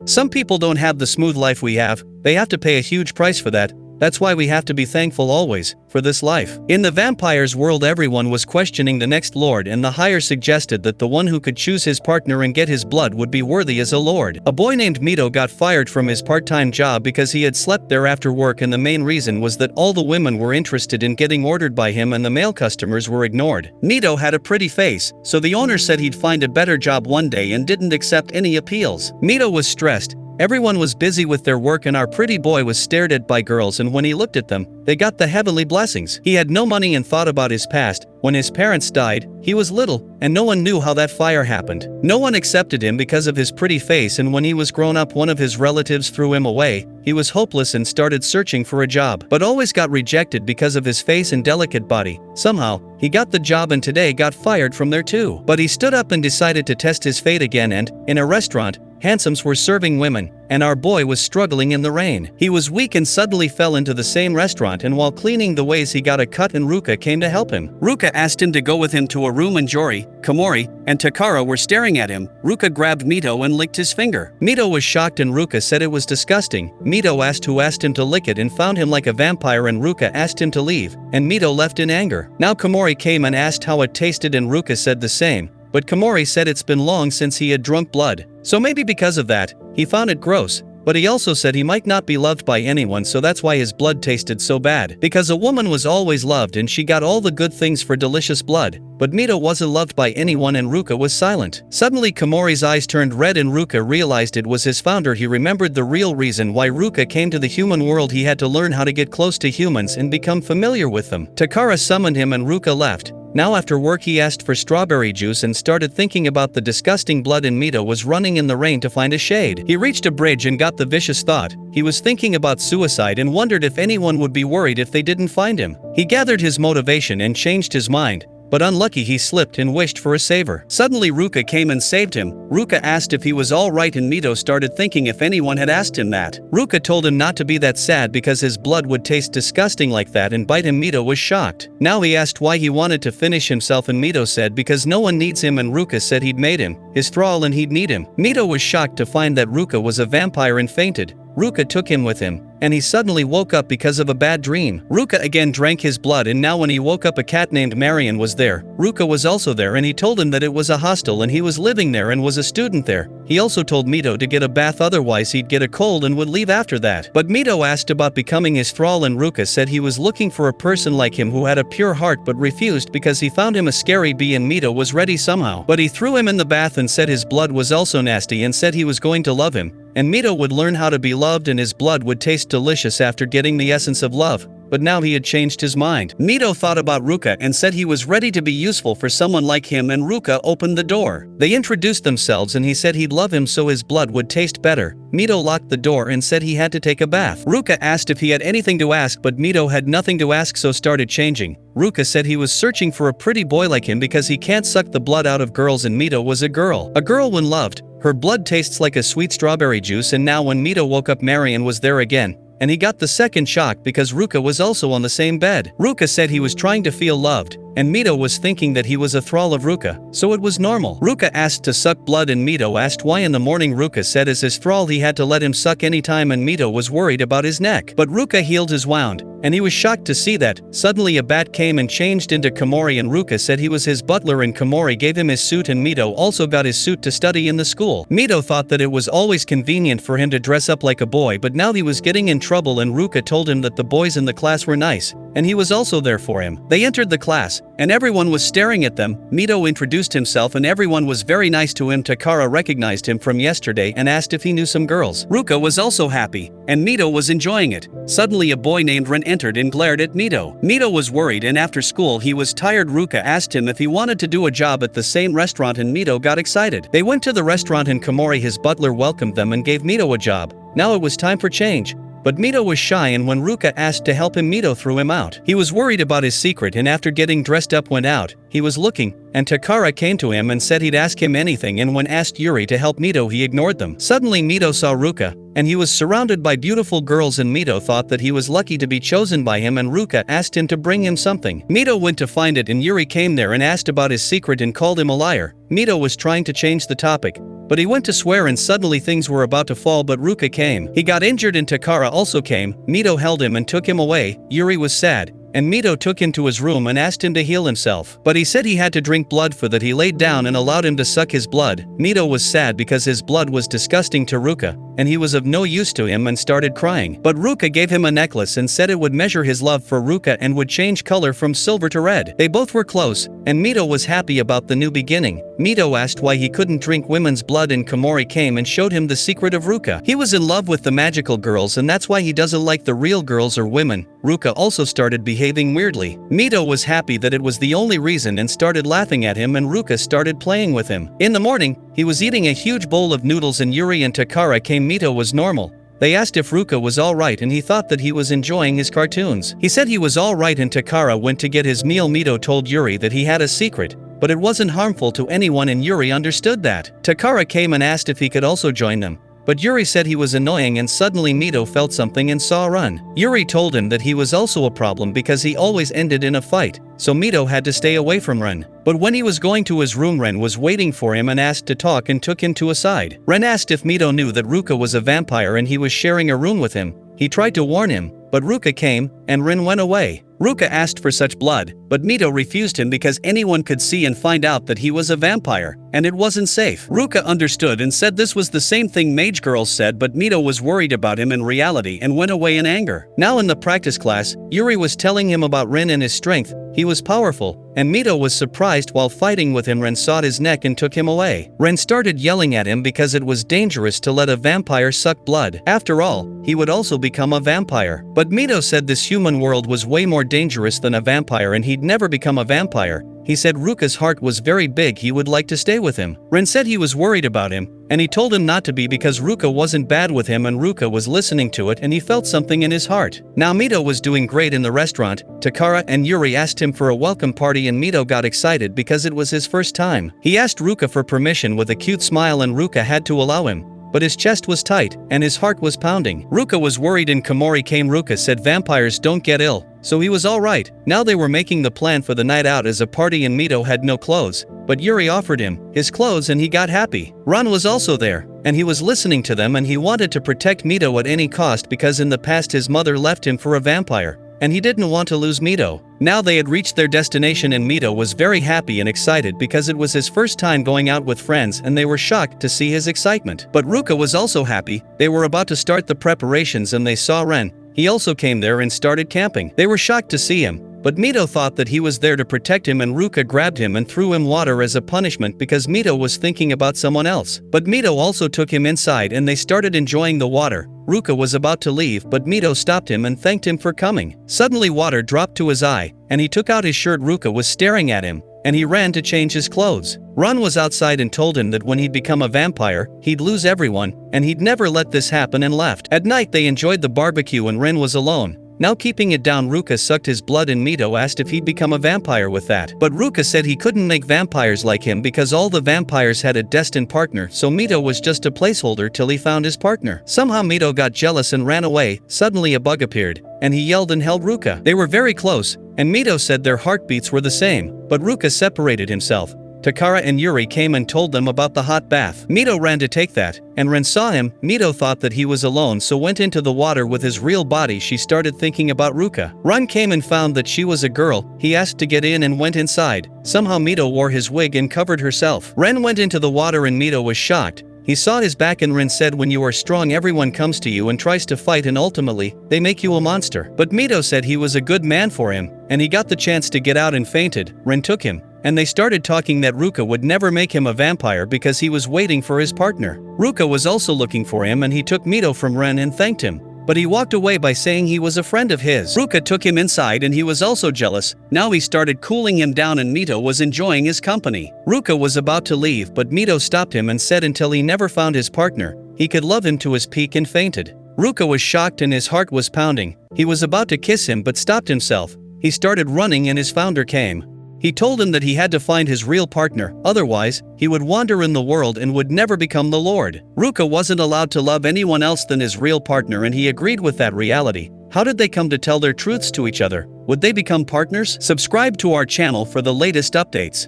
Some people don't have the smooth life we have, they have to pay a huge price for that. That's why we have to be thankful always for this life. In the vampires' world, everyone was questioning the next lord, and the higher suggested that the one who could choose his partner and get his blood would be worthy as a lord. A boy named Mito got fired from his part-time job because he had slept there after work, and the main reason was that all the women were interested in getting ordered by him and the male customers were ignored. Mito had a pretty face, so the owner said he'd find a better job one day and didn't accept any appeals. Mito was stressed. Everyone was busy with their work and our pretty boy was stared at by girls, and when he looked at them, they got the heavenly blessings. He had no money and thought about his past. When his parents died, he was little, and no one knew how that fire happened. No one accepted him because of his pretty face, and when he was grown up, one of his relatives threw him away. He was hopeless and started searching for a job, but always got rejected because of his face and delicate body. Somehow, he got the job and today got fired from there too. But he stood up and decided to test his fate again, and, in a restaurant, handsomes were serving women, and our boy was struggling in the rain. He was weak and suddenly fell into the same restaurant, and while cleaning the ways he got a cut, and Ruka came to help him. Ruka asked him to go with him to a room, and Jori, Komori, and Takara were staring at him. Ruka grabbed Mito and licked his finger. Mito was shocked and Ruka said it was disgusting. Mito asked who asked him to lick it and found him like a vampire, and Ruka asked him to leave, and Mito left in anger. Now Komori came and asked how it tasted, and Ruka said the same. But Komori said it's been long since he had drunk blood, so maybe because of that, he found it gross. But he also said he might not be loved by anyone, so that's why his blood tasted so bad. Because a woman was always loved and she got all the good things for delicious blood. But Mito wasn't loved by anyone and Ruka was silent. Suddenly Komori's eyes turned red and Ruka realized it was his founder. He remembered the real reason why Ruka came to the human world. He had to learn how to get close to humans and become familiar with them. Takara summoned him and Ruka left. Now after work he asked for strawberry juice and started thinking about the disgusting blood, and Mito was running in the rain to find a shade. He reached a bridge and got the vicious thought. He was thinking about suicide and wondered if anyone would be worried if they didn't find him. He gathered his motivation and changed his mind. But unlucky, he slipped and wished for a saver. Suddenly Ruka came and saved him. Ruka asked if he was alright and Mito started thinking if anyone had asked him that. Ruka told him not to be that sad because his blood would taste disgusting like that and bite him. Mito was shocked. Now he asked why he wanted to finish himself, and Mito said because no one needs him, and Ruka said he'd made him his thrall and he'd need him. Mito was shocked to find that Ruka was a vampire and fainted. Ruka took him with him, and he suddenly woke up because of a bad dream. Ruka again drank his blood, and now when he woke up, a cat named Marion was there. Ruka was also there, and he told him that it was a hostel and he was living there and was a student there. He also told Mito to get a bath, otherwise he'd get a cold and would leave after that. But Mito asked about becoming his thrall, and Ruka said he was looking for a person like him who had a pure heart, but refused because he found him a scary bee, and Mito was ready somehow. But he threw him in the bath and said his blood was also nasty and said he was going to love him. And Mito would learn how to be loved and his blood would taste delicious after getting the essence of love. But now he had changed his mind. Mito thought about Ruka and said he was ready to be useful for someone like him, and Ruka opened the door. They introduced themselves and he said he'd love him so his blood would taste better. Mito locked the door and said he had to take a bath. Ruka asked if he had anything to ask, but Mito had nothing to ask, so started changing. Ruka said he was searching for a pretty boy like him because he can't suck the blood out of girls, and Mito was a girl. A girl when loved, her blood tastes like a sweet strawberry juice. And now when Mito woke up, Marion was there again. And he got the second shock because Ruka was also on the same bed. Ruka said he was trying to feel loved, and Mito was thinking that he was a thrall of Ruka, so it was normal. Ruka asked to suck blood and Mito asked why. In the morning Ruka said as his thrall he had to let him suck anytime, and Mito was worried about his neck. But Ruka healed his wound, and he was shocked to see that. Suddenly a bat came and changed into Komori, and Ruka said he was his butler, and Komori gave him his suit, and Mito also got his suit to study in the school. Mito thought that it was always convenient for him to dress up like a boy, but now he was getting in trouble, and Ruka told him that the boys in the class were nice, and he was also there for him. They entered the class, and everyone was staring at them. Mito introduced himself and everyone was very nice to him. Takara recognized him from yesterday and asked if he knew some girls. Ruka was also happy, and Mito was enjoying it. Suddenly a boy named Ren entered and glared at Mito. Mito was worried, and after school he was tired. Ruka asked him if he wanted to do a job at the same restaurant, and Mito got excited. They went to the restaurant and Komori, his butler, welcomed them and gave Mito a job. Now it was time for change. But Mito was shy, and when Ruka asked to help him, Mito threw him out. He was worried about his secret, and after getting dressed up went out. He was looking, and Takara came to him and said he'd ask him anything, and when asked Yuri to help Mito he ignored them. Suddenly Mito saw Ruka, and he was surrounded by beautiful girls, and Mito thought that he was lucky to be chosen by him, and Ruka asked him to bring him something. Mito went to find it, and Yuri came there and asked about his secret and called him a liar. Mito was trying to change the topic, but he went to swear and suddenly things were about to fall, but Ruka came. He got injured and Takara also came. Mito held him and took him away. Yuri was sad, and Mito took him to his room and asked him to heal himself. But he said he had to drink blood for that. He laid down and allowed him to suck his blood. Mito was sad because his blood was disgusting to Ruka, and he was of no use to him and started crying. But Ruka gave him a necklace and said it would measure his love for Ruka and would change color from silver to red. They both were close, and Mito was happy about the new beginning. Mito asked why he couldn't drink women's blood and Komori came and showed him the secret of Ruka. He was in love with the magical girls and that's why he doesn't like the real girls or women. Ruka also started behaving weirdly. Mito was happy that it was the only reason and started laughing at him, and Ruka started playing with him. In the morning, he was eating a huge bowl of noodles and Yuri and Takara came. Mito was normal. They asked if Ruka was alright and he thought that he was enjoying his cartoons. He said he was alright and Takara went to get his meal. Mito told Yuri that he had a secret, but it wasn't harmful to anyone and Yuri understood that. Takara came and asked if he could also join them, but Yuri said he was annoying, and suddenly Mito felt something and saw Run. Yuri told him that he was also a problem because he always ended in a fight, so Mito had to stay away from Ren. But when he was going to his room, Ren was waiting for him and asked to talk and took him to a side. Ren asked if Mito knew that Ruka was a vampire and he was sharing a room with him. He tried to warn him, but Ruka came, and Ren went away. Ruka asked for such blood, but Mito refused him because anyone could see and find out that he was a vampire, and it wasn't safe. Ruka understood and said this was the same thing mage girls said, but Mito was worried about him in reality and went away in anger. Now in the practice class, Yuri was telling him about Ren and his strength. He was powerful, and Mito was surprised. While fighting with him, Ren sawed his neck and took him away. Ren started yelling at him because it was dangerous to let a vampire suck blood. After all, he would also become a vampire. But Mito said this human world was way more dangerous than a vampire and he'd never become a vampire. He said Ruka's heart was very big, he would like to stay with him. Ren said he was worried about him, and he told him not to be because Ruka wasn't bad with him, and Ruka was listening to it and he felt something in his heart. Now Mito was doing great in the restaurant. Takara and Yuri asked him for a welcome party and Mito got excited because it was his first time. He asked Ruka for permission with a cute smile and Ruka had to allow him. But his chest was tight, and his heart was pounding. Ruka was worried and Komori came. Ruka said vampires don't get ill, so he was alright. Now they were making the plan for the night out as a party and Mito had no clothes, but Yuri offered him his clothes and he got happy. Ran was also there, and he was listening to them and he wanted to protect Mito at any cost because in the past his mother left him for a vampire, and he didn't want to lose Mito. Now they had reached their destination and Mito was very happy and excited because it was his first time going out with friends and they were shocked to see his excitement. But Ruka was also happy. They were about to start the preparations and they saw Ren. He also came there and started camping. They were shocked to see him, but Mito thought that he was there to protect him and Ruka grabbed him and threw him water as a punishment because Mito was thinking about someone else. But Mito also took him inside and they started enjoying the water. Ruka was about to leave but Mito stopped him and thanked him for coming. Suddenly water dropped to his eye, and he took out his shirt. Ruka was staring at him, and he ran to change his clothes. Ron was outside and told him that when he'd become a vampire, he'd lose everyone, and he'd never let this happen and left. At night they enjoyed the barbecue and Ren was alone. Now keeping it down, Ruka sucked his blood and Mito asked if he'd become a vampire with that. But Ruka said he couldn't make vampires like him because all the vampires had a destined partner, so Mito was just a placeholder till he found his partner. Somehow Mito got jealous and ran away. Suddenly a bug appeared, and he yelled and held Ruka. They were very close, and Mito said their heartbeats were the same, but Ruka separated himself. Takara and Yuri came and told them about the hot bath. Mito ran to take that, and Ren saw him. Mito thought that he was alone so went into the water with his real body. She started thinking about Ruka. Ren came and found that she was a girl. He asked to get in and went inside. Somehow Mito wore his wig and covered herself. Ren went into the water and Mito was shocked. He saw his back and Ren said when you are strong everyone comes to you and tries to fight and ultimately, they make you a monster. But Mito said he was a good man for him, and he got the chance to get out and fainted. Ren took him, and they started talking that Ruka would never make him a vampire because he was waiting for his partner. Ruka was also looking for him and he took Mito from Ren and thanked him. But he walked away by saying he was a friend of his. Ruka took him inside and he was also jealous. Now he started cooling him down and Mito was enjoying his company. Ruka was about to leave but Mito stopped him and said until he never found his partner, he could love him to his peak and fainted. Ruka was shocked and his heart was pounding. He was about to kiss him but stopped himself. He started running and his founder came. He told him that he had to find his real partner, otherwise, he would wander in the world and would never become the Lord. Ruka wasn't allowed to love anyone else than his real partner and he agreed with that reality. How did they come to tell their truths to each other? Would they become partners? Subscribe to our channel for the latest updates.